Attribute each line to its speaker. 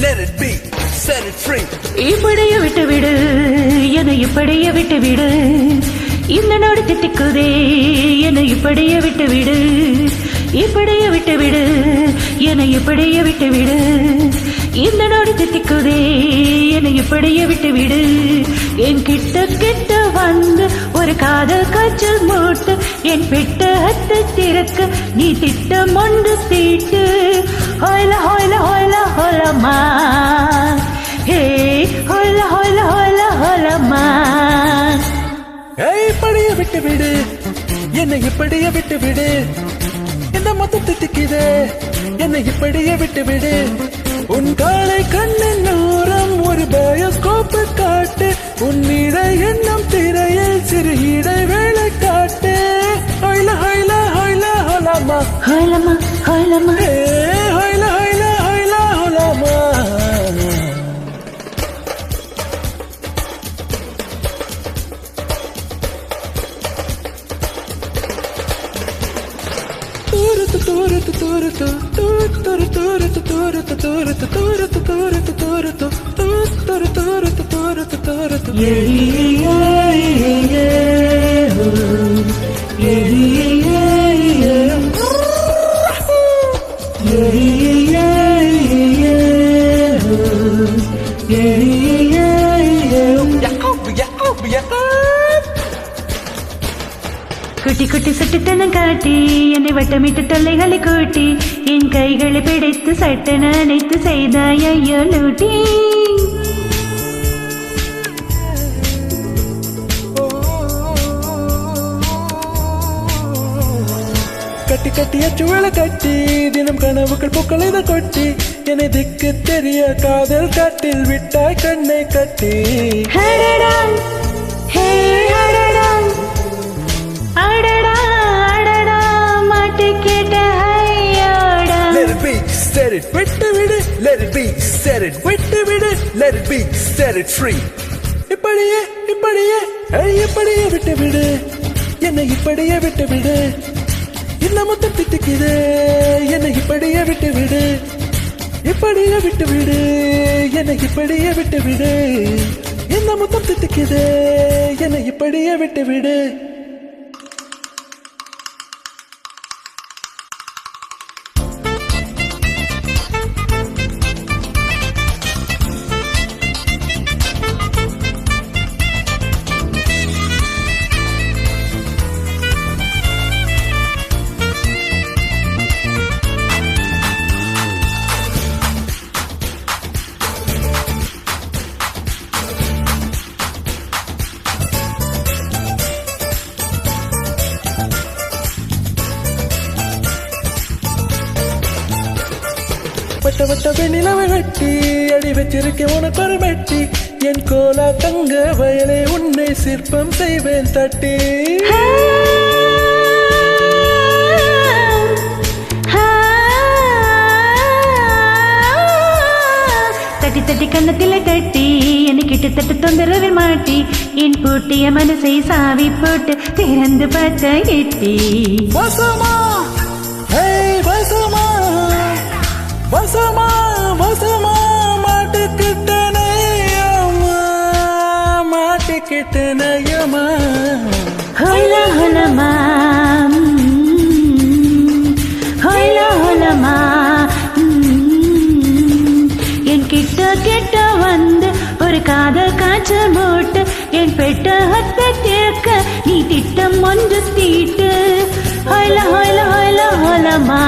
Speaker 1: let it be, set it free.
Speaker 2: இப்படியே விட்டு விடு, என்னை இப்படியே விட்டு விடு. இந்த நாடு தித்திக்குதே, என்னை இப்படியே விட்டு விடு. இப்படியே விட்டு விடு, என்னை இப்படியே விட்டு விடு. இந்த நாடு தித்திக்குதே, என்னை இப்படியே விட்டு விடு. என் கிட்ட கிட்ட வந்து ஒரு காதல் காய்ச்சல் மூட்டு. என் பெட்டகத்தை திறக்க நீ திட்டம் ஒன்று தீட்டு. ஹோய்ல ஹோய்ல ஹோய்ல ஹோலமா, ஹே ஹோய்ல ஹோய்ல ஹோய்ல ஹோலமா.
Speaker 1: இப்படியே விட்டு விடு, என்னை இப்படியே விட்டு விடு. இந்த மொத்தம் தித்திக்குதே, என்னை இப்படியே விட்டு விடு. உன் காலை கண்ணின் ஓரம் ஒரு பயோஸ்கோப்பு காட்டு. உன் இடை எண்ணம் திரையில் சிறு இடை வேலை காட்டு. ஹொய்ல ஹொய்ல ஹொய்ல ஹொலாமா,
Speaker 2: ஹோலமா ஹோலமா,
Speaker 1: ஹொய்ல ஹொய்ல ஹொய்ல ஹொலாமா.
Speaker 2: குட்டி குட்டி சுட்டுத்தனம் காட்டி என்னை வட்டமிட்டு தொல்லைகளை கூட்டி என் கைகளை பிடித்து சட்டன அணைத்து செய்தாய் ஐயோ லூட்டி.
Speaker 1: கட்டி கட்டிய சுவளை கட்டி தினம் கனவுகள் பூக்களை கொட்டி என்னை திக்கு தெரிய காதல் காட்டில் விட்டாய் கண்ணை கட்டி. Set it, விட்டு விடு, let it be, set it, விட்டு விடு, let it be, set it free. இப்படியே இப்படியே இப்படியே விட்டு விடு, என்னை இப்படியே விட்டு விடு. இந்த மொத்தம் தித்திக்குதே, என்னை இப்படியே விட்டு விடு. இப்படியே விட்டு விடு, என்னை இப்படியே விட்டு விடு. இந்த மொத்தம் தித்திக்குதே, என்னை இப்படியே விட்டு விடு. வட்ட வட்ட வெண்ணிலவை வெட்டி அடி வச்சிருக்க உனக்கு ஒரு வெட்டி. என் கோலா தங்க வயலே உன்னை சிற்பம் செய்வேன் தட்டி.
Speaker 2: தட்டி தட்டி கண்ணத்தில தட்டி என்னை கிட்டத்தட்ட தொந்தரவில் மாட்டி என் பூட்டிய மனசை சாவி போட்டு திறந்து பார்த்த எட்டி.
Speaker 1: வசமா வசமா வசமா வசமா மாட்டுக்கிட்டனையம்மா மாட்டுக்கிட்டனையம்மா.
Speaker 2: ஹோய்ல ஹோலமா, ஹோய்ல ஹோலமா. என் கிட்ட கிட்ட வந்து ஒரு காதல் காய்ச்சல் மூட்டு. என் பெட்டகத்தை தேக்க நீ திட்டம் ஒன்று தீட்டு. ஹோய்ல ஹோய்ல ஹோய்ல ஹோலமா.